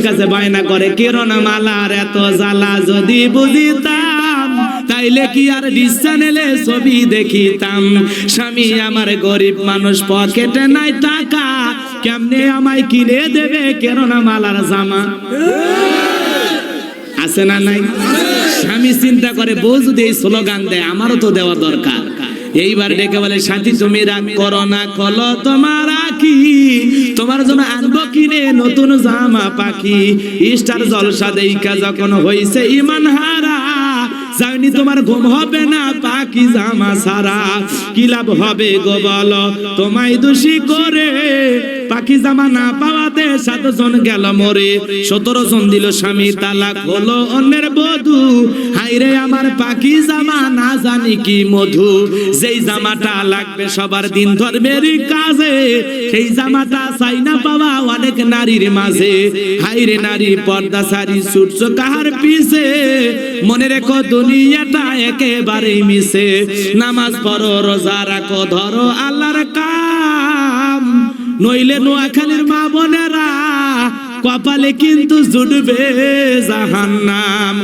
কাছে বায়না করে কিরণ মালার এত জ্বালা যদি বুঝিতাম তাইলে কি আর ডিস চ্যানেলে ছবি দেখিতাম। স্বামী আমার গরিব মানুষ, পকেটে নাই টাকা, কেমনে আমায় কিনে দেবে কিরণ মালার জামা? আছে না নাই? স্বামী চিন্তা করে বউ যদি এই স্লোগান দেয় আমারও তো দেওয়া দরকার। এইবার ডেকে বলে সাথী তুমি রাগ করো না, কলো তোমার আখি, তোমার জন্য আনবো কিনে নতুন জামা পাখি। স্টার জলসা দেইখা যখন হইছে ইমান হারা, জানি তোমার ঘুম হবে না পাখি জামা সারা। কি লাভ হবে গো বলো তোমায় দোষী করে, পাখি জামা না পাওয়াতে 7 জন গেল মরে। 17 জন দিল স্বামী তালাক, হলো অন্যের বধূ। হাইরে আমার পাখি জামা না জানি কি মধু। যেই জামাটা লাগবে সবার দিন ধর্মের কাজে, সেই জামাটা চাই না পাওয়া অনেক নারীর মাঝে। হাইরে নারী পর্দা সারি ছুটছো কাহার পিছে, মনে রেখো দুনিয়াটা একেবারেই মিছে। নামাজ পড়ো রোজা রাখো ধরো আল্লাহর কাম, নইলে নোয়াখালীর মা বোনেরা কপালে কিন্তু জুটবে জাহান্নাম।